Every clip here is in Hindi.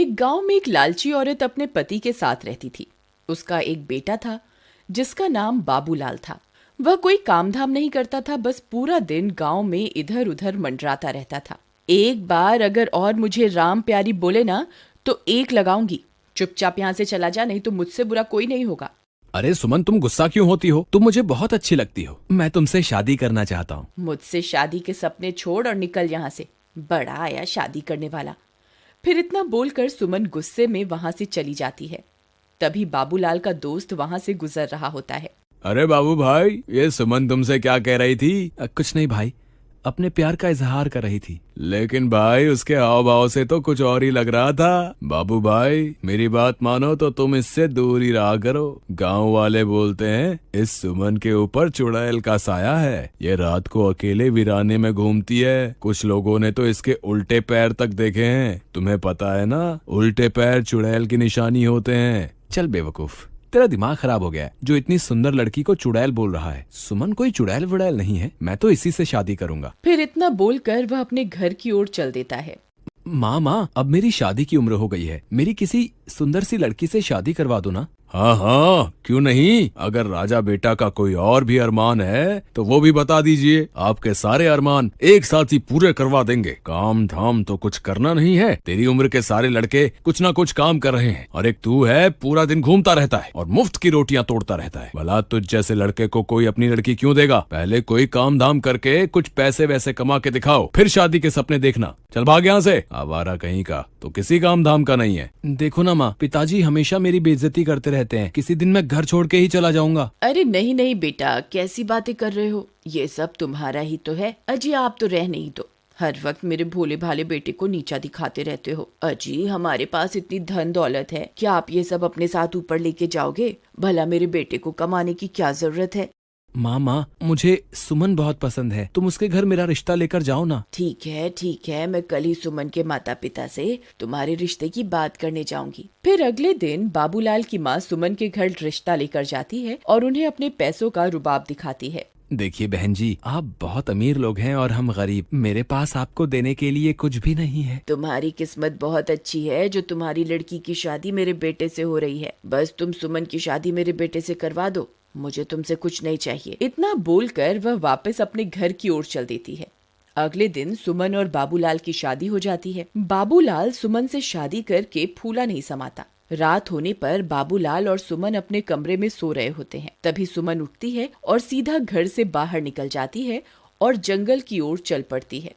एक गांव में एक लालची औरत अपने पति के साथ रहती थी। उसका एक बेटा था जिसका नाम बाबूलाल था। वह कोई काम धाम नहीं करता था, बस पूरा दिन गांव में इधर उधर मंडराता रहता था। एक बार अगर और मुझे राम प्यारी बोले ना तो एक लगाऊंगी। चुपचाप यहाँ से चला जा, नहीं तो मुझसे बुरा कोई नहीं होगा। अरे सुमन, तुम गुस्सा क्यों होती हो? तुम मुझे बहुत अच्छी लगती हो। मैं तुमसे शादी करना चाहता हूँ। मुझसे शादी के सपने छोड़ और निकल यहाँ से। बड़ा आया शादी करने वाला। फिर इतना बोलकर सुमन गुस्से में वहां से चली जाती है। तभी बाबूलाल का दोस्त वहां से गुजर रहा होता है। अरे बाबू भाई, ये सुमन तुमसे क्या कह रही थी? कुछ नहीं भाई, अपने प्यार का इजहार कर रही थी। लेकिन भाई उसके हाव भाव से तो कुछ और ही लग रहा था। बाबू भाई, मेरी बात मानो तो तुम इससे दूर ही रहा करो। गांव वाले बोलते हैं इस सुमन के ऊपर चुड़ैल का साया है। ये रात को अकेले वीराने में घूमती है। कुछ लोगों ने तो इसके उल्टे पैर तक देखे हैं। तुम्हें पता है ना, उल्टे पैर चुड़ैल की निशानी होते हैं। चल बेवकूफ, तेरा दिमाग खराब हो गया है जो इतनी सुंदर लड़की को चुड़ैल बोल रहा है। सुमन कोई चुड़ैल वुड़ैल नहीं है, मैं तो इसी से शादी करूंगा। फिर इतना बोलकर वह अपने घर की ओर चल देता है। माँ, अब मेरी शादी की उम्र हो गई है। मेरी किसी सुंदर सी लड़की से शादी करवा दो ना। हाँ हाँ, क्यों नहीं। अगर राजा बेटा का कोई और भी अरमान है तो वो भी बता दीजिए। आपके सारे अरमान एक साथ ही पूरे करवा देंगे। काम धाम तो कुछ करना नहीं है। तेरी उम्र के सारे लड़के कुछ ना कुछ काम कर रहे हैं और एक तू है, पूरा दिन घूमता रहता है और मुफ्त की रोटियां तोड़ता रहता है। भला तुझ जैसे लड़के को कोई अपनी लड़की क्यों देगा? पहले कोई काम धाम करके कुछ पैसे वैसे कमा के दिखाओ, फिर शादी के सपने देखना। चल भाग यहाँ से। आवारा कहीं का तो किसी काम धाम का नहीं है। देखो ना माँ, पिताजी हमेशा मेरी बेइज्जती करते रहते हैं। किसी दिन मैं घर छोड़ के ही चला जाऊंगा। अरे नहीं नहीं बेटा, कैसी बातें कर रहे हो? ये सब तुम्हारा ही तो है। अजी आप तो रह नहीं दो। हर वक्त मेरे भोले भाले बेटे को नीचा दिखाते रहते हो। अजी हमारे पास इतनी धन दौलत है, क्या आप ये सब अपने साथ ऊपर लेके जाओगे? भला मेरे बेटे को कमाने की क्या जरूरत है? माँ, मुझे सुमन बहुत पसंद है। तुम उसके घर मेरा रिश्ता लेकर जाओ ना। ठीक है, मैं कल ही सुमन के माता पिता से तुम्हारे रिश्ते की बात करने जाऊंगी। फिर अगले दिन बाबूलाल की माँ सुमन के घर रिश्ता लेकर जाती है और उन्हें अपने पैसों का रुबाब दिखाती है। देखिए बहन जी, आप बहुत अमीर लोग हैं और हम गरीब। मेरे पास आपको देने के लिए कुछ भी नहीं है। तुम्हारी किस्मत बहुत अच्छी है जो तुम्हारी लड़की की शादी मेरे बेटे से हो रही है। बस तुम सुमन की शादी मेरे बेटे से करवा दो, मुझे तुमसे कुछ नहीं चाहिए। इतना बोलकर वह वापस अपने घर की ओर चल देती है। अगले दिन सुमन और बाबूलाल की शादी हो जाती है। बाबूलाल सुमन से शादी करके फूला नहीं समाता। रात होने पर बाबूलाल और सुमन अपने कमरे में सो रहे होते हैं। तभी सुमन उठती है और सीधा घर से बाहर निकल जाती है और जंगल की ओर चल पड़ती है।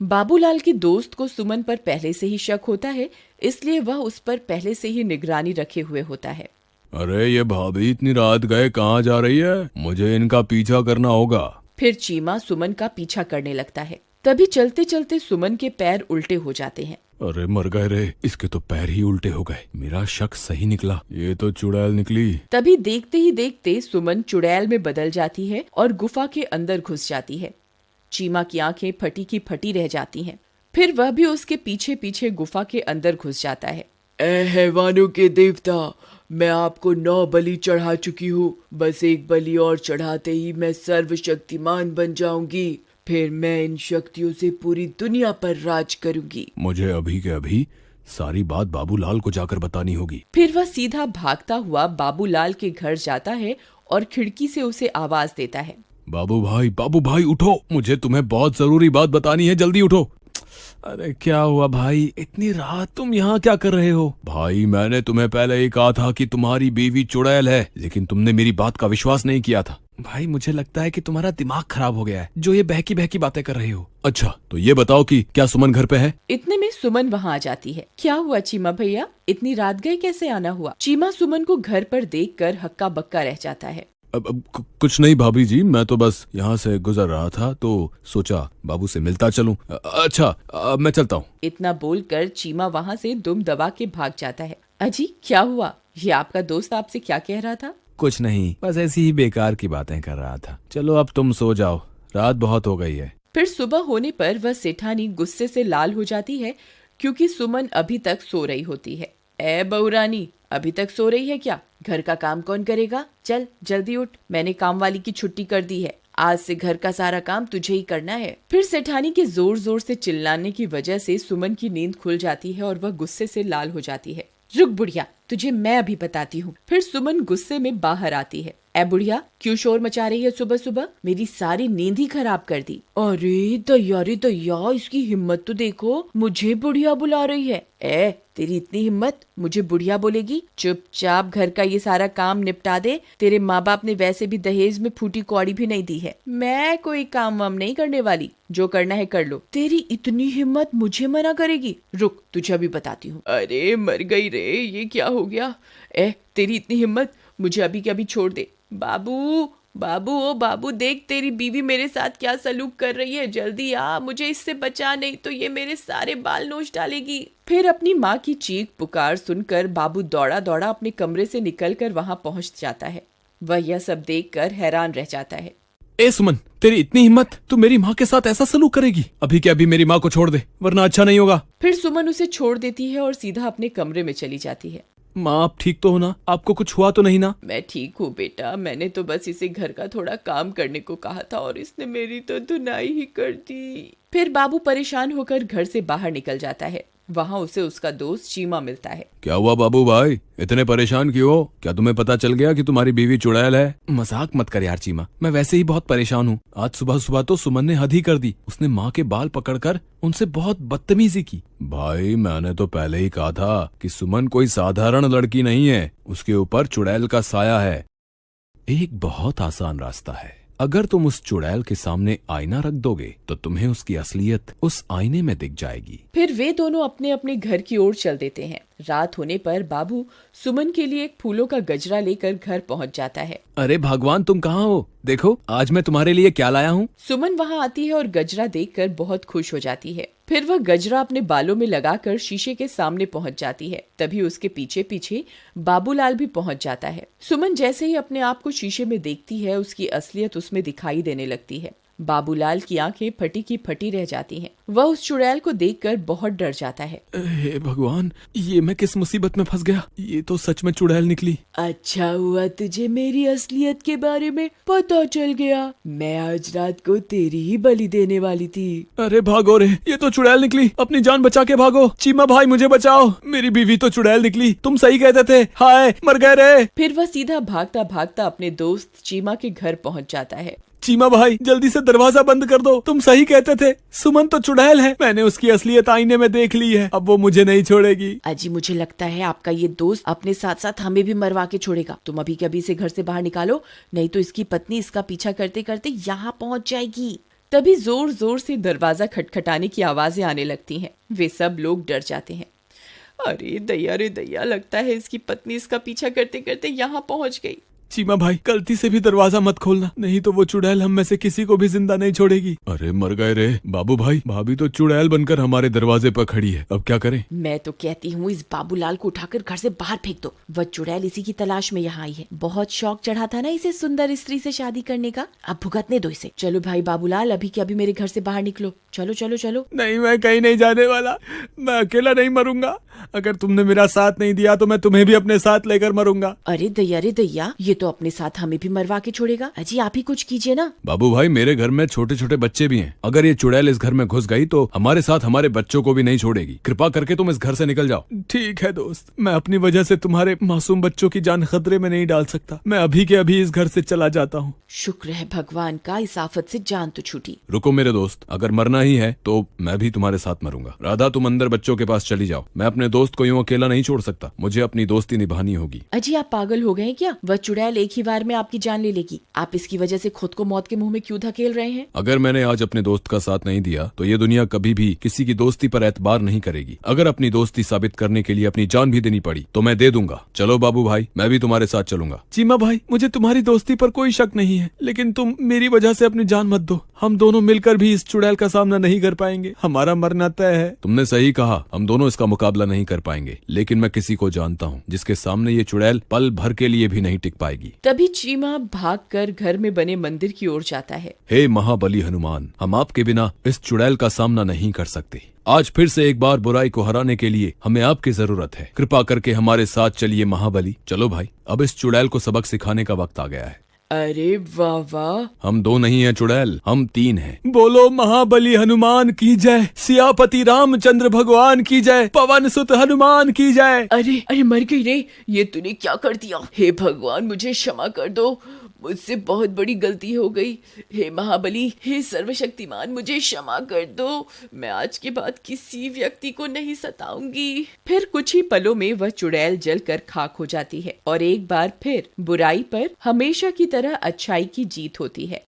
बाबूलाल के दोस्त को सुमन पर पहले से ही शक होता है, इसलिए वह उस पर पहले से ही निगरानी रखे हुए होता है। अरे ये भाभी इतनी रात गए कहाँ जा रही है? मुझे इनका पीछा करना होगा। फिर चीमा सुमन का पीछा करने लगता है। तभी चलते चलते सुमन के पैर उल्टे हो जाते हैं। अरे मर गए रे, इसके तो पैर ही उल्टे हो गए। मेरा शक सही निकला, ये तो चुड़ैल निकली। तभी देखते ही देखते सुमन चुड़ैल में बदल जाती है और गुफा के अंदर घुस जाती है। चीमा की आंखें फटी की फटी रह जाती हैं। फिर वह भी उसके पीछे पीछे गुफा के अंदर घुस जाता है। ए हैवानों के देवता, मैं आपको 9 बलि चढ़ा चुकी हूँ। बस एक बलि और चढ़ाते ही मैं सर्वशक्तिमान बन जाऊंगी। फिर मैं इन शक्तियों से पूरी दुनिया पर राज करूंगी। मुझे अभी के अभी सारी बात बाबूलाल को जाकर बतानी होगी। फिर वह सीधा भागता हुआ बाबूलाल के घर जाता है और खिड़की से उसे आवाज देता है। बाबू भाई उठो, मुझे तुम्हें बहुत जरूरी बात बतानी है, जल्दी उठो। अरे क्या हुआ भाई, इतनी रात तुम यहाँ क्या कर रहे हो? भाई मैंने तुम्हें पहले ही कहा था कि तुम्हारी बीवी चुड़ैल है, लेकिन तुमने मेरी बात का विश्वास नहीं किया था। भाई मुझे लगता है कि तुम्हारा दिमाग खराब हो गया है, जो ये बहकी बहकी बातें कर रहे हो। अच्छा तो ये बताओ कि क्या सुमन घर पे है? इतने में सुमन वहाँ आ जाती है। क्या हुआ चीमा भैया, इतनी रात गए कैसे आना हुआ? चीमा सुमन को घर पर देखकर हक्का बक्का रह जाता है। अब कुछ नहीं भाभी जी, मैं तो बस यहाँ से गुजर रहा था तो सोचा बाबू से मिलता चलूं। अच्छा अब मैं चलता हूँ। इतना बोलकर चीमा वहाँ से दुम दबा के भाग जाता है। अजी क्या हुआ, ये आपका दोस्त आपसे क्या कह रहा था? कुछ नहीं, बस ऐसी ही बेकार की बातें कर रहा था। चलो अब तुम सो जाओ, रात बहुत हो गई है। फिर सुबह होने पर वह सेठानी गुस्से से लाल हो जाती है क्योंकि सुमन अभी तक सो रही होती है। ए बहुरानी, अभी तक सो रही है क्या? घर का काम कौन करेगा? चल जल्दी उठ, मैंने काम वाली की छुट्टी कर दी है, आज से घर का सारा काम तुझे ही करना है। फिर सेठानी के जोर जोर से चिल्लाने की वजह से सुमन की नींद खुल जाती है और वह गुस्से से लाल हो जाती है। रुक बुढ़िया, तुझे मैं अभी बताती हूँ। फिर सुमन गुस्से में बाहर आती है। ए बुढ़िया, क्यों शोर मचा रही है सुबह सुबह? मेरी सारी नींद ही खराब कर दी। अरे दैया, इसकी हिम्मत तो देखो, मुझे बुढ़िया बुला रही है। ए, तेरी इतनी हिम्मत, मुझे बुढ़िया बोलेगी? चुपचाप घर का ये सारा काम निपटा दे। तेरे माँ बाप ने वैसे भी दहेज में फूटी कौड़ी भी नहीं दी है। मैं कोई काम वाम नहीं करने वाली, जो करना है कर लो। तेरी इतनी हिम्मत मुझे मना करेगी? रुक, तुझे अभी बताती हूँ। अरे मर गई रे, ये क्या हो गया? तेरी इतनी हिम्मत, मुझे अभी के अभी छोड़ दे। बाबू बाबू, ओ बाबू, देख तेरी बीवी मेरे साथ क्या सलूक कर रही है। जल्दी आ, मुझे इससे बचा, नहीं तो ये मेरे सारे बाल नोच डालेगी। फिर अपनी माँ की चीख पुकार सुनकर बाबू दौड़ा दौड़ा अपने कमरे से निकलकर वहां पहुंच जाता है। वह यह सब देखकर हैरान रह जाता है। ए सुमन, तेरी इतनी हिम्मत, तू मेरी माँ के साथ ऐसा सलूक करेगी? अभी के अभी मेरी माँ को छोड़ दे, वरना अच्छा नहीं होगा। फिर सुमन उसे छोड़ देती है और सीधा अपने कमरे में चली जाती है। माँ, आप ठीक तो हो ना? आपको कुछ हुआ तो नहीं ना? मैं ठीक हूँ बेटा, मैंने तो बस इसे घर का थोड़ा काम करने को कहा था और इसने मेरी तो धुनाई ही कर दी। फिर बाबू परेशान होकर घर से बाहर निकल जाता है। वहाँ उसे उसका दोस्त चीमा मिलता है। क्या हुआ बाबू भाई, इतने परेशान क्यों हो? क्या तुम्हें पता चल गया कि तुम्हारी बीवी चुड़ैल है? मजाक मत कर यार चीमा, मैं वैसे ही बहुत परेशान हूँ। आज सुबह सुबह तो सुमन ने हद ही कर दी। उसने माँ के बाल पकड़कर उनसे बहुत बदतमीजी की। भाई, मैंने तो पहले ही कहा था कि सुमन कोई साधारण लड़की नहीं है, उसके ऊपर चुड़ैल का साया है। एक बहुत आसान रास्ता है। अगर तुम उस चुड़ैल के सामने आईना रख दोगे तो तुम्हें उसकी असलियत उस आईने में दिख जाएगी। फिर वे दोनों अपने अपने घर की ओर चल देते हैं। रात होने पर बाबू सुमन के लिए एक फूलों का गजरा लेकर घर पहुंच जाता है। अरे भगवान, तुम कहाँ हो? देखो आज मैं तुम्हारे लिए क्या लाया हूँ। सुमन वहाँ आती है और गजरा देखकर बहुत खुश हो जाती है। फिर वह गजरा अपने बालों में लगाकर शीशे के सामने पहुंच जाती है। तभी उसके पीछे पीछे बाबूलाल भी पहुंच जाता है। सुमन जैसे ही अपने आप को शीशे में देखती है, उसकी असलियत उसमें दिखाई देने लगती है। बाबूलाल की आंखें फटी की फटी रह जाती हैं। वह उस चुड़ैल को देखकर बहुत डर जाता है। हे भगवान, ये मैं किस मुसीबत में फंस गया? ये तो सच में चुड़ैल निकली। अच्छा हुआ तुझे मेरी असलियत के बारे में पता चल गया। मैं आज रात को तेरी ही बलि देने वाली थी। अरे भागो रे, ये तो चुड़ैल निकली। अपनी जान बचा के भागो। चीमा भाई, मुझे बचाओ, मेरी बीवी तो चुड़ैल निकली। तुम सही कहते थे। हाय, मर गए रे। फिर वह सीधा भागता भागता अपने दोस्त चीमा के घर पहुंच जाता है। चीमा भाई, जल्दी से दरवाजा बंद कर दो। तुम सही कहते थे, सुमन तो चुड़ैल है। मैंने उसकी असलियत आईने में देख ली है। अब वो मुझे नहीं छोड़ेगी। अजी, मुझे लगता है आपका ये दोस्त अपने साथ साथ हमें भी मरवा के छोड़ेगा। तुम अभी के अभी से घर से बाहर निकालो, नहीं तो इसकी पत्नी इसका पीछा करते करते यहाँ पहुँच जाएगी। तभी जोर जोर से दरवाजा खटखटाने की आवाजें आने लगती हैं। वे सब लोग डर जाते हैं। अरे दैया रे दैया, लगता है इसकी पत्नी इसका पीछा करते करते यहाँ पहुँच गई। चीमा भाई, गलती से भी दरवाजा मत खोलना, नहीं तो वो चुड़ैल हम में से किसी को भी जिंदा नहीं छोड़ेगी। अरे मर गए रे। बाबू भाई, भाभी तो चुड़ैल बनकर हमारे दरवाजे पर खड़ी है, अब क्या करें? मैं तो कहती हूँ इस बाबूलाल को उठाकर घर से बाहर फेंक दो। वह चुड़ैल इसी की तलाश में यहाँ आई है। बहुत शौक चढ़ा था ना इसे सुंदर स्त्री से शादी करने का, अब भुगतने दो इसे। चलो भाई बाबूलाल, अभी के अभी मेरे घर से बाहर निकलो। चलो चलो चलो। नहीं, मैं कहीं नहीं जाने वाला। मैं अकेला नहीं मरूंगा। अगर तुमने मेरा साथ नहीं दिया तो मैं तुम्हें भी अपने साथ लेकर मरूंगा। अरे दैया, ये तो अपने साथ हमें भी मरवा के छोड़ेगा। अजी, आप ही कुछ कीजिए ना। बाबू भाई, मेरे घर में छोटे छोटे बच्चे भी हैं। अगर ये चुड़ैल इस घर में घुस गई तो हमारे साथ हमारे बच्चों को भी नहीं छोड़ेगी। कृपा करके तुम इस घर से निकल जाओ। ठीक है दोस्त, मैं अपनी वजह से तुम्हारे मासूम बच्चों की जान खतरे में नहीं डाल सकता। मैं अभी के अभी इस घर से चला जाता हूँ। शुक्र है भगवान का, इस आफत से जान तो छूटी। रुको मेरे दोस्त, अगर मरना ही है तो मैं भी तुम्हारे साथ मरूंगा। राधा, तुम अंदर बच्चों के पास चली जाओ। मैं अपने दोस्त को यूं अकेला नहीं छोड़ सकता। मुझे अपनी दोस्ती निभानी होगी। अजी, आप पागल हो गए हैं क्या? वह चुड़ैल एक ही बार में आपकी जान ले लेगी। आप इसकी वजह से खुद को मौत के मुंह में क्यों धकेल रहे हैं? अगर मैंने आज अपने दोस्त का साथ नहीं दिया तो ये दुनिया कभी भी किसी की दोस्ती पर एतबार नहीं करेगी। अगर अपनी दोस्ती साबित करने के लिए अपनी जान भी देनी पड़ी तो मैं दे दूंगा। चलो बाबू भाई, मैं भी तुम्हारे साथ चलूंगा। चीमा भाई, मुझे तुम्हारी दोस्ती पर कोई शक नहीं है, लेकिन तुम मेरी वजह से अपनी जान मत दो। हम दोनों मिलकर भी इस चुड़ैल का सामना नहीं कर पाएंगे। हमारा मरना तय है। तुमने सही कहा, हम दोनों इसका मुकाबला नहीं कर पाएंगे, लेकिन मैं किसी को जानता हूँ जिसके सामने ये चुड़ैल पल भर के लिए भी नहीं टिक पाएगी। तभी चीमा भागकर घर में बने मंदिर की ओर जाता है। हे महाबली हनुमान, हम आपके बिना इस चुड़ैल का सामना नहीं कर सकते। आज फिर से एक बार बुराई को हराने के लिए हमें आपकी जरूरत है। कृपा करके हमारे साथ चलिए महाबली। चलो भाई, अब इस चुड़ैल को सबक सिखाने का वक्त आ गया है। अरे वाह वाह। हम 2 नहीं हैं चुड़ैल, हम 3 हैं। बोलो महाबली हनुमान की जय, सियापति रामचंद्र भगवान की जय, पवन सुत हनुमान की जय। अरे अरे मर गई रे, ये तूने क्या कर दिया? हे भगवान मुझे क्षमा कर दो, मुझसे बहुत बड़ी गलती हो गई। हे महाबली, हे सर्वशक्तिमान, मुझे क्षमा कर दो। मैं आज के बाद किसी व्यक्ति को नहीं सताऊंगी। फिर कुछ ही पलों में वह चुड़ैल जलकर खाक हो जाती है और एक बार फिर बुराई पर हमेशा की तरह अच्छाई की जीत होती है।